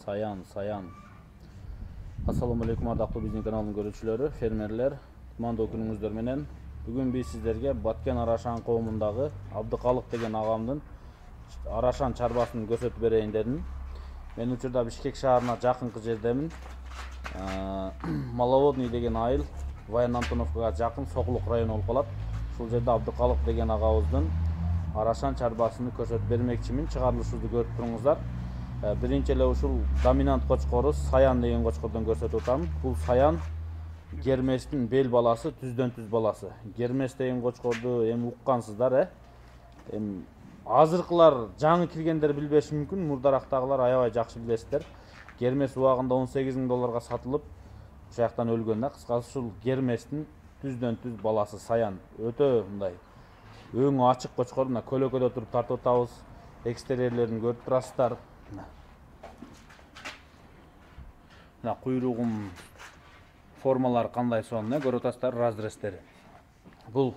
Саян. Ассаламу алейкум ардактуу биздин каналдын көрүүчүлөрү, фермерлер, кутмандуу күнүңүздөр менен. Бүгүн биз сиздерге Баткен Арашан коомундагы Абдыкалык деген агамдын Арашан чарбасын көрсөтүп берейин дедим. Мен учурда Бишкек шаарына жакынкы жердемин. Маловодный деген айыл Ваян Антоновкага жакын Сокулук району болуп калат. Ушул жерде Абдыкалык деген агабыздын Арашан чарбасын көрсөтүп бермекчимин. Чыгарылышыбызды көрүп туруңуздар. Биринчи эле ушул доминант кочкору Саян деген кочкордон көрсөтүп атам. Бул Саян Герместин бел баласы, түздөн түз баласы. Гермес деген кочкорду эми уккансыздар, Эми азыркылар жаңы киргендер билбеши мүмкүн, мурдарактагылар аябай жакшы билесиздер. Гермес убагында $18.000 сатылып, ошол жактан өлгөн да. Кыскасы ушул Герместин түздөн түз баласы Саян. Өтө мындай өңү ачык кочкор, мына көлөкөдө туруп тартып атабыз. Экстерьерлерин көрүп турасыздар. Мына куйругун формалары кандай сонун, көрүп атасыздар, разрестери. Бул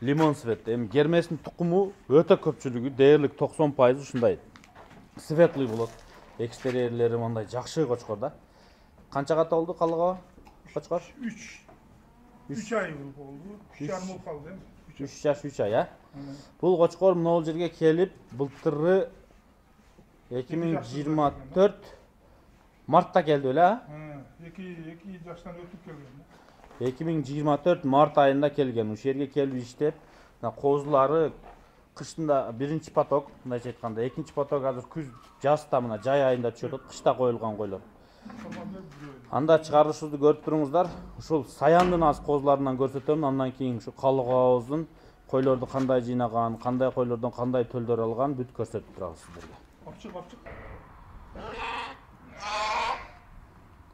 лимон цвет. Эми Герместин тукуму өтө көпчүлүгү, дээрлик 90% ушундай светлый болот. Экстерьерлери мындай жакшы кочкор да. Канчага толду калыгы кочкор? 3 ай болду. 3,5 жыл калды. 3 жаш 3 ай, Бул кочкор могул жерге келип, былтыры 2024 мартта келди беле, 2 жаштан өтүп келген. 2024 март айында келген. Ушул жерге келип иштеп, козулары кыштында биринчи поток, мындайча айтканда, экинчи поток азыр күз, жазда мына жай айында түшөт, кышта коюлган койлор. Анда чыгарышыбызды көрүп туруңуздар. Ушул Саяндын аз козуларынан көрсөтөм, андан кийин ушу калыгыбыздын койлорду кандай жыйнаган, кандай койлордон кандай төлдөр алган бүт көрсөтүп турабыз сиздерге. Апчык.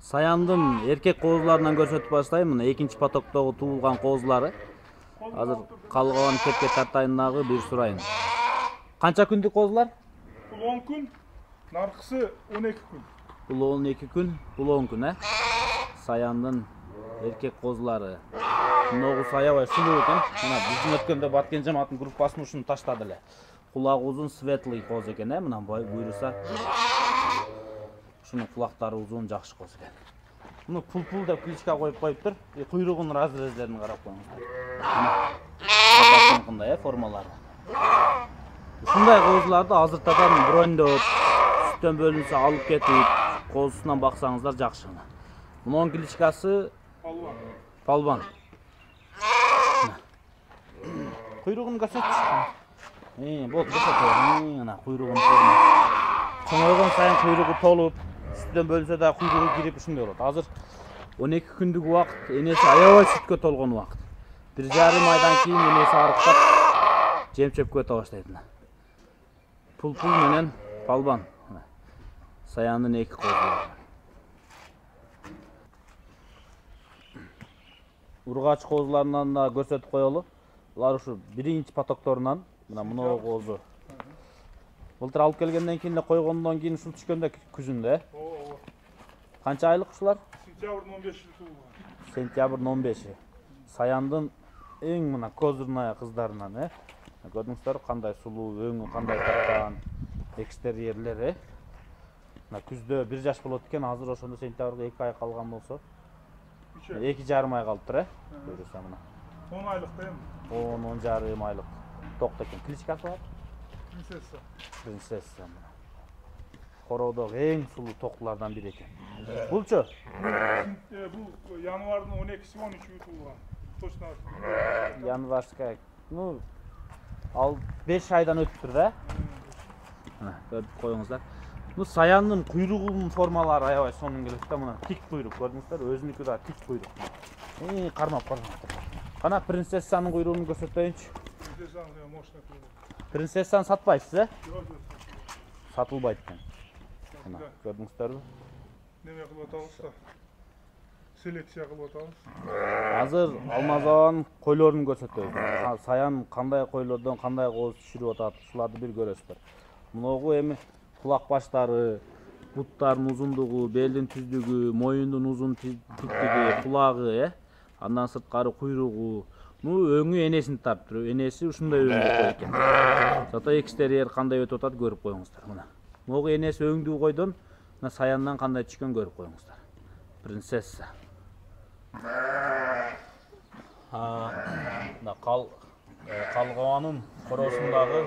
Саяндын эркек козуларынан көрсөтүп баштайм. Мына экинчи потоктогу туулган козулары. Азыр калган кепке тартайын дагы, бир сурайын. Канча күндүк козулар? Бул 10 күн, наркысы 12 күн. Бул 12 күн, бул 10 күн, Саяндын эркек козулары. Ногусу аябай сулуу экен. Мына биздин өткөндө Баткен жамааттын группасына ушуну таштады эле. Кулак узун светлый коз экен, мына буйруса. Ушунун кулактары узун, жакшы коз экен. Муну пул деп кличка коюп коюптур. Куйругунун разрезлерин карап коюңуздар. Мына формалары. Ушундай козуларды азыртадан броньдоп, сүттөн бөлүнсө алып кетип, козусунан баксаңыздар жакшы. Мунун кличкасы Палбан. Куйругун көрсөтчү. Болду, көрсөтө. Мына куйругун формасы. Чоңойгон сайын куйругу толуп, сүттөн бөлүнсө да куйругу кирип ушундай болот. Азыр 12 күндүк убакыт, энеси аябай сүткө толгон убакыт. 1,5 айдан кийин энеси арыктап, жем-чөпкө өтө баштайт. Пул менен Палбан. Саяндын 2 козулары. Ургач козуларынан да көрсөтүп коелу. Булар ушу биринчи потокторунан, мына мына козу. Былтыр алып келгенден кийин эле койгондон кийин ушул түшкөндө күзүндө, Канча айлык ушулар? Сентябрдын 15-и туулган. Сентябрдын 15-и. Саяндын эң мына козурная кыздарынан, Көрдүңүздөр кандай сулуу, өңү кандай тарткан, экстерьерлер, Мына күздө 1 жаш болот экен, азыр ошондо сентябрга 2 ай калган болсо, 2,5 ай калыптыр, Буйруса мына. 10 айлык да эми. 10,5 айлык токто экен. Кличкасы бар? Принцесса. Короодогу эң сулуу токтулардан бири экен. Булчу? Бул январдын 12-си 13-ү туулган. Точно. Январска, ал 5 айдан өтүптүр да? Мына көрүп коюңуздар. Саяндын куйругунун формалары аябай сонун келет да, мына тик куйрук көрдүңүздөр, өзүнүкү да тик куйрук. Кармап. Кана принцессанын куйругун көрсөтөйүнчү. Принцессанын мощный куйругу. Принцессаны сатпайсыз, Жок. Сатылбайт экен. Мына көрдүңүздөрбү? Неме кылып атабыз да? Селекция кылып атабыз. Азыр алмазабанын койлорун көрсөтөбүз. Саян кандай койлордон кандай коз түшүрүп атат, ушуларды бир көрөсүздөр. Муногу эми кулак баштары, буттардын узундугу, белдин түздүгү, моюндун узун тиктиги, кулагы, андан сырткары куйругу, өңү энесин тарттыр. Энеси ушундай өңдүү экен. Зато экстерьер кандай өтүп атат көрүп коюңуздар. Мына. Могу энеси өңдүү койдон Мына саяндан кандай түшкөн көрүп коюңуздар. Принцесса. Мына калгабанын коросундагы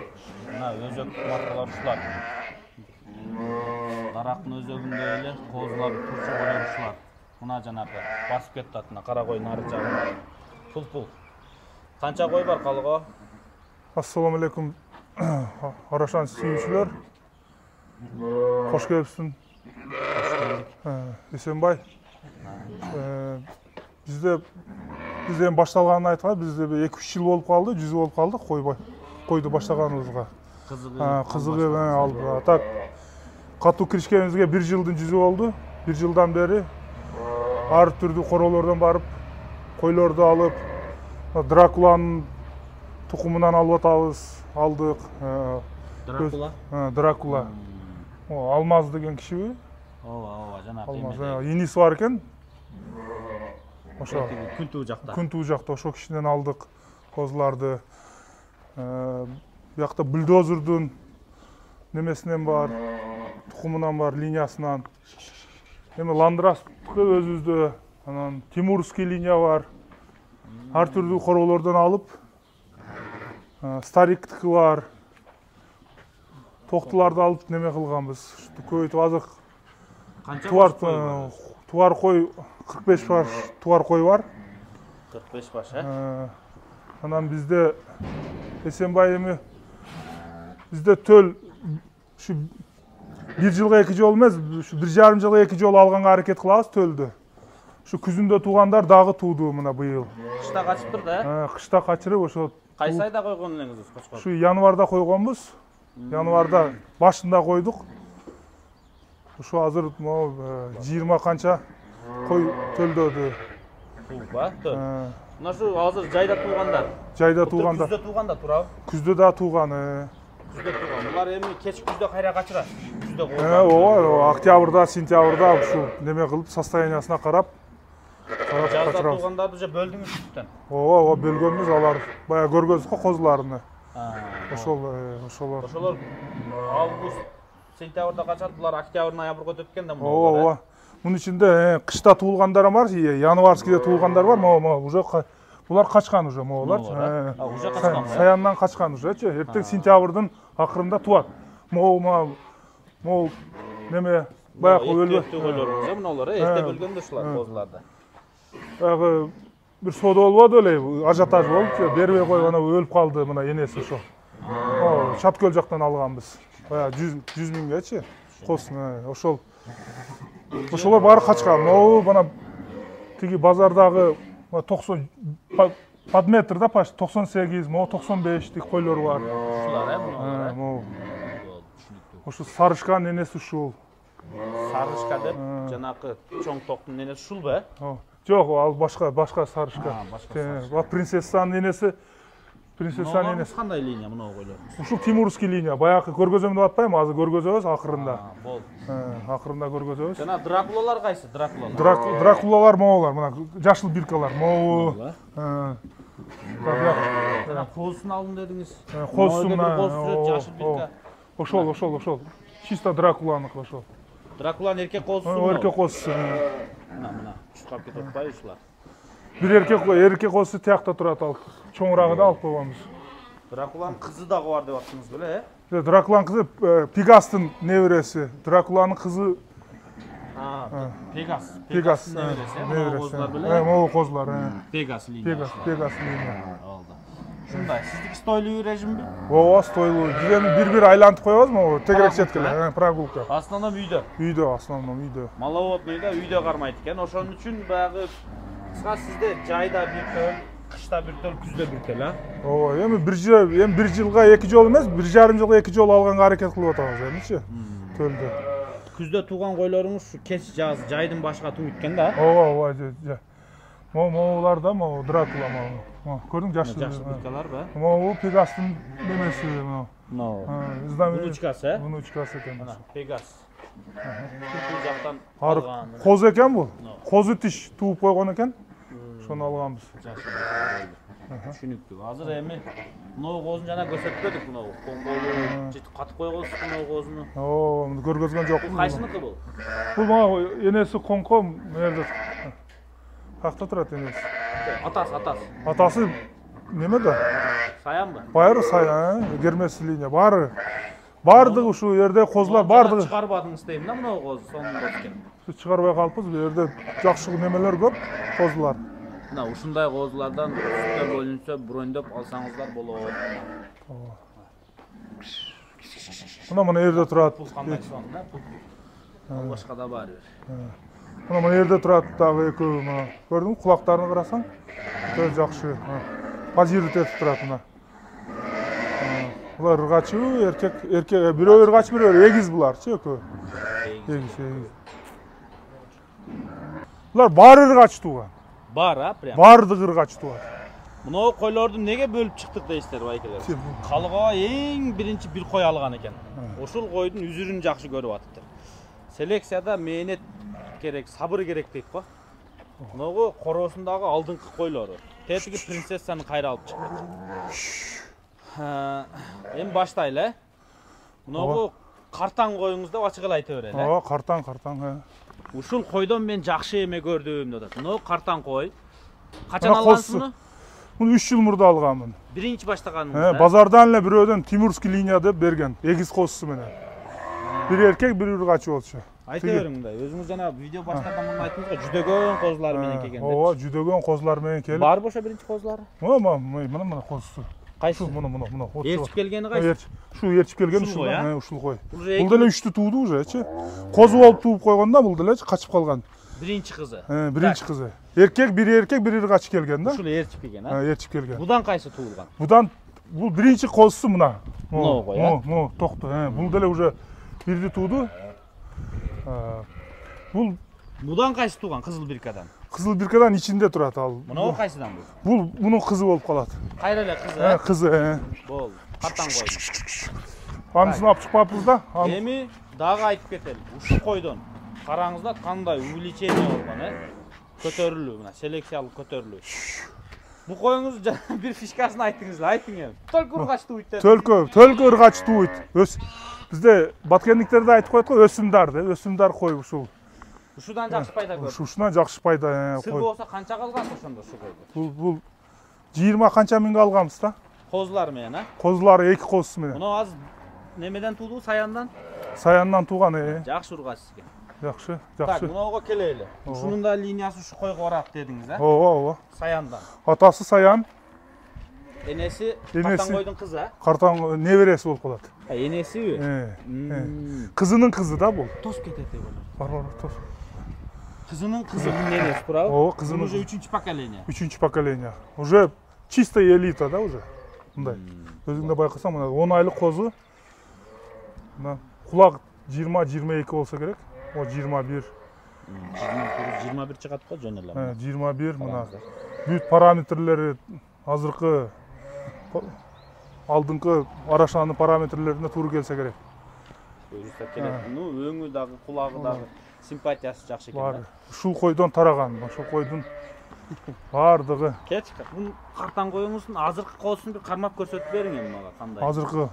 мына өзөк маркалар ушулар. Дарактын өзөгүндө эле козулар, турчу койлор ушулар. Мына жанагы басып кетти атына кара кой нары жагында. Пул. Канча кой бар калгaba? Assalamu alaikum Arashan sүйүүчүлөр. Кош келипсиң. Эсенбай. Бизден башталганын айткан, бизде 2-3 жыл болуп калды, жүз болуп калды койду баштаганыбызга. Кызыгы алып. Так катуу киришкенибизге 1 жылдын жүзү болду. 1 жылдан бери ар түрдүү королордон барып, койлорду алып, Дракуланын тукумунан алып атабыз, алдык. Дракула. Алмаз деген кишиби? Ооба, жанагы Алмаз, иниси бар экен. Ошо Күнтүү жакта ошо кишиден алдык козуларды. Биякта бульдозердун немесинен бар, тукумунан бар, линиясынан. Эми Ландрастыкы өзүбүздө, анан Тимурский линия бар. Ар түрдүү королордон алып, Стариктики бар. Токтуларды алып неме кылганбыз. Көбөйтүп азыр туар кой 45 баш туар кой бар. 45 баш, Анан бизде Эсенбай эми бизде төл ушу 1 жылга 2 жол эмес, ушу 1,5 жылга 2 жол алганга аракет кылабыз төлдү. Ушу күзүндө туугандар дагы тууду мына быйыл. Кышта качыптыр да? Кышта качырып ошо. Кайсы айда койгон элеңиз кочкор? Ушу январда койгонбуз. Январда башында койдук. Ушу азыр 20 канча кой төлдөдү. Ба? Мына ушу азыр жайда туугандар. Жайда туугандар. Күздө туугандар турабы? Күздө да тууган. Күздө тууган. Булар эми кеч күздө кайра качырат. Күздө койгон. Ооба, октябрда, сентябрда ушул неме кылып, состояниясына карап жазда туугандарды же бөлдүңүз түптөн? Ооба, бөлгөнбүз, алар бая көргөнбүз го козуларны. Ошолор. Ошолор август, сентябрда качат, булар октябрь, ноябрга өтөп кеткен да мына. Ооба. Мунун ичинде кышта туулгандар бар, январскийде туулгандар бар, уже булар качкан уже, могулар. Уже качкан. Саяндан качкан ужечи. Эртең сентябрдын акырында туат. Могул неме баягы өлбө. Өлөрлөр, мыналар эрте бөлгөндө ушулар козуларды. Баягы бир соода болбоду эле, ажиотаж болуп, бербей коюп ана өлүп калды мына энеси ошо. Чаткөл жактан алганбыз. Баягы 100 миңгечи. Ошол. Ошолор баары качкан. Мына тиги базардагы 90 под метрда почти 98, 95 койлор бар. Ушулар, мына. Ошо Сарышкан энеси ушул. Сарышка деп жанакы чоң токтун энеси ушулбу? Жок, ал башка Сарышка. Принцессанын энеси. Принцессанын энеси кандай линия мына койлор? Ушул Тимурский линия. Баягы көргөзөм деп атпайбы? Азыр көргөзөбүз акырында. Болду. Акырында көргөзөбүз. Жана Дракулалар кайсы? Дракулалар. Дракулалар могулар, мына жашыл биркалар. Козусун алдым дедиңиз. Козусун жашыл бирка. Ошол. Чисто Дракуланыкы ошол. Дракуланын эркек козусу. Эркек козусу. Мына чуркап кетип атпайбы ушулар? Бир эркек козусу тиякта турат, ал чоңурагы да алып койгонбуз. Дракуланын кызы дагы бар деп аттыңыз беле, Дракуланын кызы Пегастын небереси. Дракуланын кызы Пегас небереси. Могул козулар. Пегас линия. Пегас линия. Алды. Ушундай, сиздики стойлуу режимби? Ооба, стойлуу. Бир айлантып коебуз, тегерек четкеле, прогулка. Основном үйдө. Үйдө. Маловодныйда үйдө кармайт экен. Ошон үчүн баягы кыска сизде жайда бир төл, кышта бир төл, күздө бир төл, Ооба, эми 1 жылга 2 жол эмес, 1,5 жылга 2 жол алганга аракет кылып атабыз эмичи? Төлдө. Күздө тууган койлоруңуз кеч жаз жайдын башка тууйт экен да? Ооба. Могулар да, Дракула. Көрдүң жашыл биркаларбы? Могул Пегастын немеси. Внучкасы, Внучкасы экен. Пегас. Бул жактан алган. Коз экен бул. Козу тиш тууп койгон экен. Ошону алганбыз. Түшүнүктүү. Азыр эми мынау козун жана көрсөтпөдүк, мынау коңголу жетип катып койгонсуз мынау козуну. Муну көргөзгөн жокпуз. Кайсыныкы бул? Бул мага энеси коңком, мерде какта турат энеси. Атасы. Атасы немеде? Саянбы? Байыры саян, гермес линия бары. Бардыгы ушул жерде козулар бардыгы. Чыгарбадыңыз дейм да, мынау коз сонун коз экен. Чыгарбай калыппыз, бул жерде жакшы немелер көп, козулар. Мына ушундай козулардан сүттө бөлүнсө брондоп алсаңыздар болот. Мына жерде турат. Бул кандай сон да? Бул башка да бар. Мына жерде турат дагы экөө, мына. Көрдүңбү, кулактарын карасаң? Өтө жакшы. Позировать этип турат мына. Булар ыргачуу, эркек, бирөө ыргач, бирөө эгиз буларчы экөө. Эгиз. Булар баары ыргач тууган. Бар, прям. Бардыгы ыргач тууган. Мынау койлорду неге бөлүп чыктык дейсиздер, байкелер? Калыга эң биринчи бир кой алган экен. Ошол койдун үзүрүн жакшы көрүп атыптыр. Селекцияда мээнет керек, сабыр керек дейт го. Мынау короосундагы алдыңкы койлору. Тетиги принцессаны кайра алып чыкты. Эми баштайлы, Мынау картан коюңуз деп ачык эле айта берели. Ооба, картан. Ушул койдон мен жакшы эме көрдүм деп атат. Мынау картан кой. Качан алгансыз? Муну 3 жыл мурда алганмын. Биринчи баштаганыңызда. Базардан эле бирөөдөн Тимурский линия деп берген. Эгиз козусу менен. Бир эркек, бир ыргачы болчу. Айта бериң мындай. Өзүңүз жана видео баштардан муну айттыңыз го, жүдөгөн козулар менен келген деп. Ооба, жүдөгөн козулар менен келип. Бар ошо биринчи козулары? Мына козусу. Кайсы? Мына. Ээрчип келгени кайсы? Ушул ээрчип келген ушул кой. Бул деле 3тү тууду уже-чи. Козу болуп тууп койгондо бул деле качып калган. Биринчи кызы. Биринчи кызы. Эркек, бир ыргач келген да. Ушул ээрчип келген, Ээрчип келген. Будан кайсы туулган? Бул биринчи козусу мына. Мына кой, токту. Бул деле уже бирди тууду. Бул будан кайсы тууган кызыл биркадан? Кызыл биркадан ичинде турат ал. Мына кайсыдан бул? Бул мунун кызы болуп калат. Кайра эле кызы? Кызы. Болду. Картан кой. Анысын алып чыкпаппыз да. Эми дагы айтып кетели. Ушул койдон караңыздар кандай увеличение болгон, көтөрүлүү, мына селекциялык көтөрүлүү. Бул коюңуз бир фишкасын айттыңыз, айтың эми. Только ыргач тууйт деп. Только ыргач тууйт. Бизде баткендиктерде айтып коет го, өсүмдар кой ушул. Ушудан жакшы пайда көрдүк. Ушунан жакшы пайда. Сыр болсо канча калган ошондо ушул койдо? Бул 20 канча миңге алганбыз да. Козулар менен, Козулары 2 козусу менен. Мына азыр немеден тууду, саяндан? Саяндан тууган, Жакшы ургач экен. Жакшы. Так, мынауга келели. Ушунун да линиясы ушу койго барат дедиңиз, Ооба. Саяндан. Атасы Саян. Энеси картан койдун кызы, Картан небереси болуп калат. Энесиби? Кызынын кызы да бул. Тосуп кетет деп ойлойм. Бар, тос. Кызынын кызынын энеси, туурабы? Ооба, кызынын. Уже 3-чү поколение. 3-чү поколение. Уже чисто элита да уже. Мындай. Өзүң да байкасаң, мына 10 айлык козу. Мына кулак 20-22 болсо керек. О 21. 21 чыгат го жөн эле. 21 мына. Бүт параметрлери азыркы алдыңкы арашанын параметрлерине туура келсе керек. Өзү келет. Өңү дагы, кулагы дагы, симпатиясы жакшы экен. Бар. Ушул койдон тараган, ошол койдун бардыгы. Кетчик. Бул картан коюңуздун азыркы козусун бир кармап көрсөтүп бериң эми мага кандай. Азыркы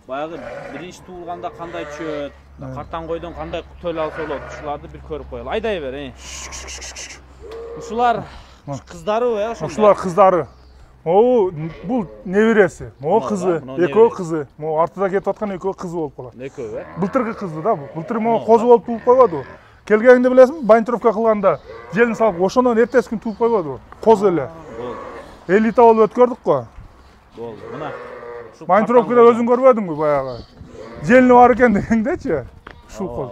Баягы биринчи туулганда кандай чөт, картан койдон кандай төл алса болот, ушуларды бир көрүп коелу. Айдай бер, Ушулар кыздарыбы, ошондо? Ушулар кыздары. Бул небереси. Могу кызы, экөө кызы. Могу артыда кетип аткан экөө кызы болуп калат. Экөө, Былтыркы кызы да бул. Былтыр могу козу болуп тууп койбоду. Келгенде билесиңби, банитровка кылганда желин салып, ошондон эртеси күн тууп койбоду. Козу эле. Болду. Элита болуп өткөрдүк го. Болду. Мына банитровкада өзүң көрбөдүңбү баягы? Желини бар экен дегендечи. Ушул коз.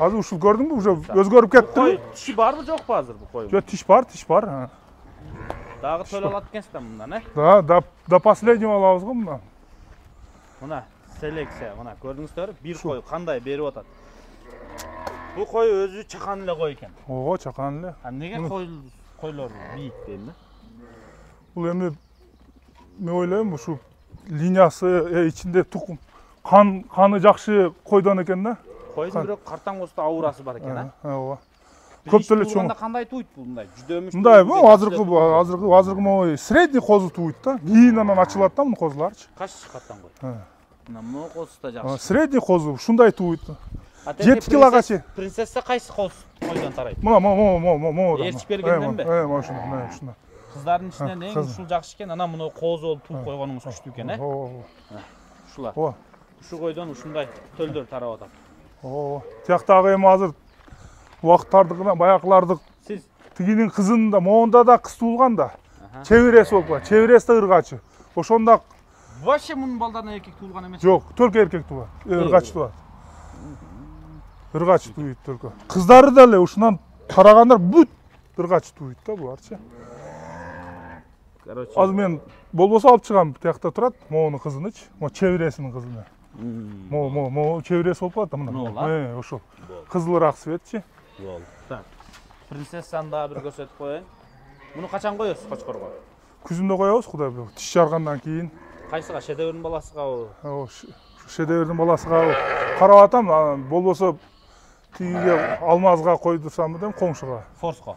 Азыр ушул көрдүңбү, уже өзгөрүп кетти. Тиши барбы, жокпу азыр бул койдун? Жок, тиш бар. Дагы төл алат экенсиз мындан, Да, до последнего алабыз го мындан. Мына селекция, мына көрдүңүздөр, бир кой кандай берип атат. Бул кой өзү чакан эле кой экен. Ого, чакан эле. Неге койлор бийик дейм да? Бул эми мен ойлойм, ушу линиясы ичинде тукум каны жакшы койдон экен да. Койдун бирок картан козуда аурасы бар экен, Ооба. көп деле чоң. Кандай туйт бул мындай? Жүдөмүш. Мындай азыркы могу средний козу туйт да. Кийин анан ачылат да муну козуларчы. Кайсы каттан кой? Мына муну козу да жакшы. Средний козу ушундай туйт. 7 килога чейин. Принцесса кайсы коз койдон тарайт? Мына. Ээрчип бергенденби? Ушундай. Кыздардын ичинен эң ушул жакшы экен, анан муну козу болуп тууп койгонуңуз күчтүү экен, Ушулар. Ушу койдон ушундай төлдөр тарап атат. Тияктагы эми азыр убакыттардыкына баягыларды Сиз тигинин кызын да моонда да кыз туулган да. Чеберес болуп калат. Чеберес да ыргачы. Ошондо вообще мунун балдарынан эркек туулган эмес. жок, только эркек туулат. Ыргач туулат. Ыргач туйт только. Кыздары да эле ушунан карагандар бүт ыргач туйт да буларчы. Короче, Азыр мен болбосо алып чыгам, тиякта турат, моунун кызынычы, мо чебересинин кызыны. Мо чеберес болуп калат да мына. Ошол. Кызылыраак светчи. Болду. Так. Принцессаны дагы бир көрсөтүп коеюн. Муну качан коесуз кочкорго? Күзүндө коебуз, кудай билет. Тиш жаргандан кийин. Кайсыга? Шедеврдин баласыгабы? Шедеврдин баласыга карап атам, болбосо тигиге алмазга койдурсамбы дейм, коңшуга. Форско.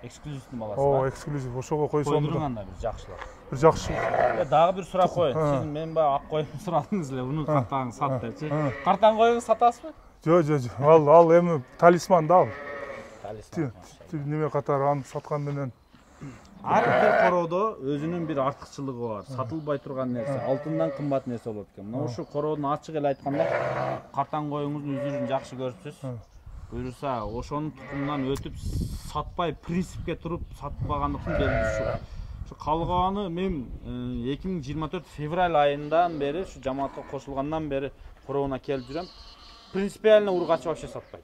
Эксклюзивдин баласы. Эксклюзив. Ошого койсом. Койдуруң анда бир жакшылап. Бир жакшы. Дагы бир сурап коеюн. Сиз мен баягы ак коюн сурадыңыз эле, муну картаңыз сат депчи. Картан коюңуз сатасызбы? Жок. Ал эми талисман да ал. Талисман. Неме катары аны саткан менен. Ар бир короодо өзүнүн бир артыкчылыгы бар. Сатылбай турган нерсе, алтындан кымбат нерсе болот экен. Мына ушу короодун ачык эле айтканда, картан коюңуздун үзүрүн жакшы көрүпсүз. Буюрса, ошонун тукумунан өтүп сатпай, принципке туруп сатпагандыктын белгиси. Ушу калганы мен 2024 февраль айынан бери, ушу жамаатка кошулгандан бери короона келип жүрөм. Принципиально ургач вообще сатпайт.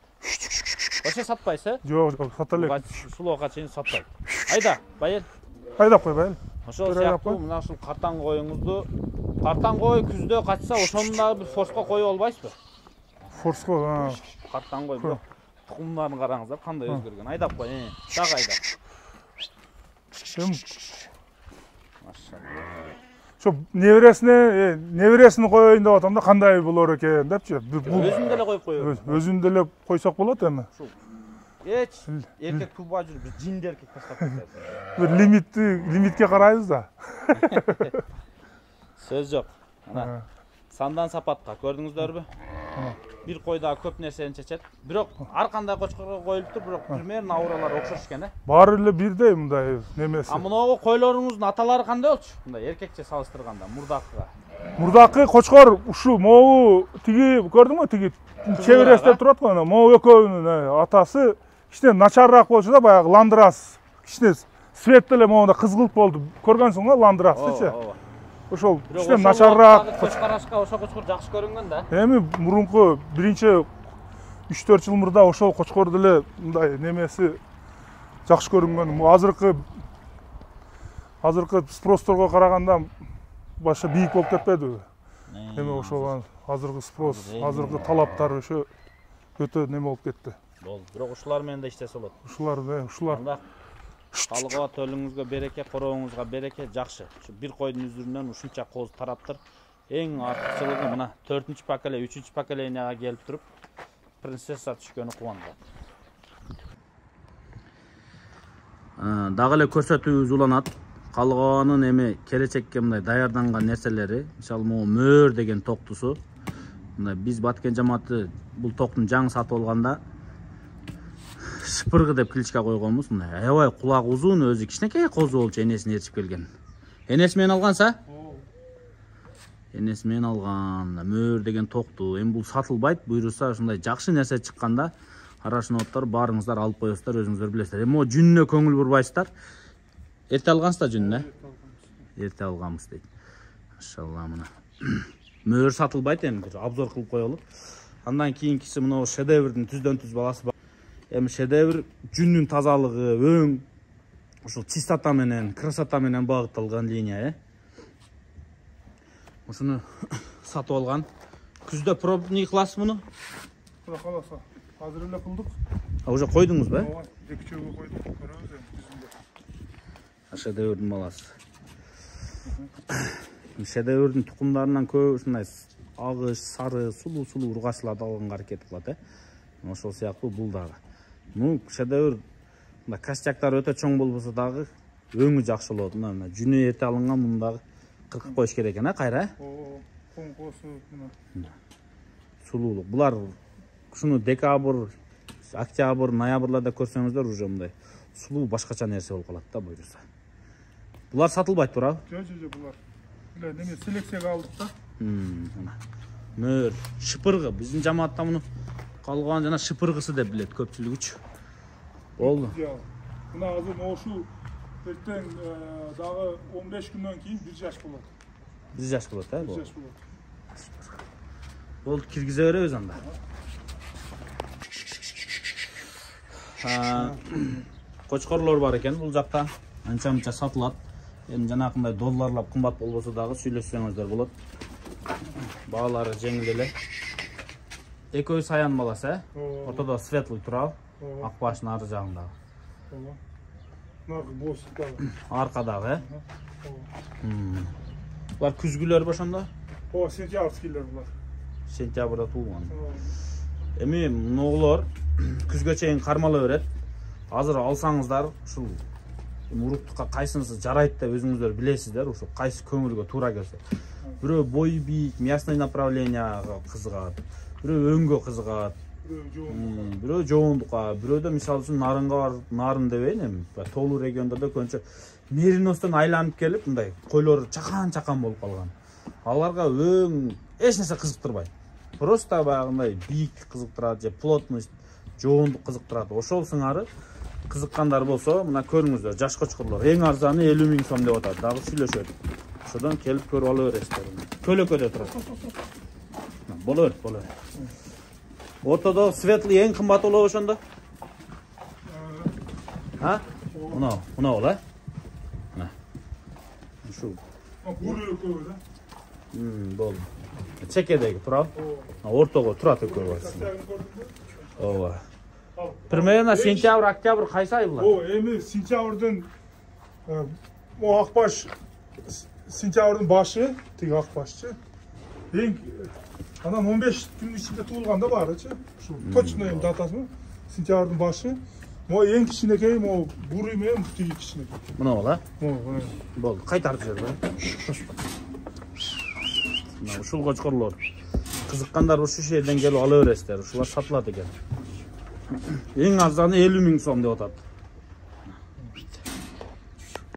Вообще сатпайсыз, Жок, сата элек. Сулоого чейин сатпайт. Айда, байел. Айдап кой, байел. Ошол сыяктуу мына ушул картан коюңузду, картан кой күздө качса, ошону дагы бир форско коюп албайсызбы? Форско, Картан кой, бирок тукумдарын караңыздар, кандай өзгөргөн. Айдап кой, дагы айдап. Ошо небересини коеюн деп атам да, кандай болор экен депчи. Өзүн деле коюп коебуз. Өзүн деле койсок болот эми. Эч эркек тууба жүрүп, бир жинди эркек таштап кетет. Бир лимитке карайбыз да. Сөз жок. Ана сандан сапатка көрдүңүздөрбү? Бир койда көп нерсени чечет. Бирок ар кандай кочкорго коюлуптур, бирок примерно ауралар окшош экен, Баары эле бирдей мындай немеси. А муногу койлоруңуздун аталары кандай болчу? Мындай эркекче салыштырганда, мурдакыга. Мурдакы кочкор ушу могу тиги көрдүңбү, тиги чеберестеп турат го, могу экөөнүн атасы кичине начарыраак болчу да, баягы ландрас. Кичине свет деле могунда кызгылт болду. Көргөнсүң го ландрастычы? Ошол кичине начарыраак. Кочкарашка ошол кочкор жакшы көрүнгөн да. Эми мурунку биринчи 3-4 жыл мурда ошол кочкор деле мындай немеси жакшы көрүнгөн. Азыркы спросторго караганда башка бийик болуп кетпедиби? Эми ошол азыркы спрос, азыркы талаптар ошо өтө неме болуп кетти. Болду. Бирок ушулар менен да иштесе болот. Ушулар. Калгыга төлүңүзгө береке, корооңузга береке, жакшы. Ушу бир койдун үзүрүнөн ушунча коз тараптыр. Эң артыкчылыгы мына 4-чү поколение, 3-чү поколенияга келип туруп, принцесса түшкөнү кубандырат. Дагы эле көрсөтүүбүз уланат. Калганын эми келечекке мындай даярданган нерселери, мисалы могу мөөр деген токтусу. Мындай биз Баткен жамааты бул токтун жаңы сатып алганда шыпыргы деп кличка койгонбуз. Мындай аябай кулагы узун, өзү кичинекей козу болчу, энесин ээрчип келген. Энеси менен алганса? Энеси менен алган. Мөөр деген токту. Эми бул сатылбайт, буйруса ушундай жакшы нерсе чыкканда арашыноттор баарыңыздар алып коесуздар, өзүңүздөр билесиздер. Эми могу жүнүнө көңүл бурбайсыздар. Эрте алгансыздар жүнүн, Эрте алганбыз дейт. Машалла мына. Мөөр сатылбайт, эми бир обзор кылып коелу. Андан кийинкиси мына шедеврдин түздөн түз баласы. Эми шедевр жүнүн тазалыгы, өң, ушул чистота менен, красота менен багытталган линия, Ушуну сатып алган. Күздө пробный кыласыз муну? Каласа. Азыр эле кылдык. Уже койдуңузбу? Ооба, экчөөгө койдук. Көрөбүз эми күзүндө. Шедеврдин баласы. Шедеврдин тукумдарынан көп ушундай агыш, сары, сулуу ургачларды алганга аракет кылат, Ошол сыяктуу бул дагы. Ну, шедевр. Мына костяктар өтө чоң болбосо дагы өңү жакшы болот. Мына жүнү эти алынган мындагы кыркып коюш керек экен, кайра? Коңкосу мына. Сулуулук. Булар ушуну декабрь, октябрь, ноябрларда көрсөңүздөр уже мындай сулуу башкача нерсе болуп калат да буйруса. Булар сатылбайт туурабы? Жок, булар. Эле неме селекцияга алдык да. Мына. Мөр, шыпыргы. Биздин жамаатта муну калган жана шыпыргысы деп билет көпчүлүгүчү. Болду. Мына азыр ошол эртең дагы 15 күндөн кийин 1 жаш болот. 1 жаш болот, 1 жаш болот. Болду, киргизе беребиз анда. Кочкорлор бар экен бул жакта. Анча-мынча сатылат. Эми жанакындай долларлап кымбат болбосо дагы сүйлөшсөңүздөр болот. Баалары жеңил эле. Экөө саян баласы, ортодо светлый турабы? Ак баштын ары жагындагы. Наркы босуктагы. Аркадагы, Булар күзгүлөр ошондо? Сентябрьскийлер булар. Сентябрда туулган. Эми мунулар күзгө чейин кармала берет. Азыр алсаңыздар, ушул уруктукка кайсынысы жарайт деп өзүңүздөр билесиздер, ошо кайсы көңүлгө туура келсе. Бирөө бой бийик, мясной направленияга кызыгат, бирөө өңгө кызыгат, бирөө жоондукка, бирөөдө мисалы үчүн нарынга бар, нарын дебейин эми, тоолуу региондордо көбүнчө мериностон айланып келип, мындай койлор чакан болуп калган. Аларга өң эч нерсе кызыктырбайт. Просто баягындай бийик кызыктырат же плотность, жоондук кызыктырат. Ошол сыңары кызыккандар болсо, мына көрүңүздөр, жаш кочкорлор. Эң арзаны 50 000 сом деп атат. Дагы сүйлөшөт. Ошодон келип көрүп ала бересиздер. Көлөкөдө турат. Боло берет. Ортодо светлый эң кымбат болобу ошондо? Мына боло, Мына. Ушул. Буруу экөө да. Болду. Чекедеги турабы? Ортого турат экөө бар. Ооба. Примерно сентябрь, октябрь кайсы ай булар? Эми сентябрдын акбаш сентябрдын башы, тиги акбашчы. Эң анан 15 күн ичинде туулган да барычы. Ушу точно эми датасы сентябрдын башы. Эң кичинекей бурый менен тиги кичинекей. Мына боло? Мына. Болду, кайтарып жибер. Мына ушул кочкорлор. Кызыккандар ушул жерден келип ала бересиздер. Ушулар сатылат экен. Эң арзаны 50 000 сом деп атат.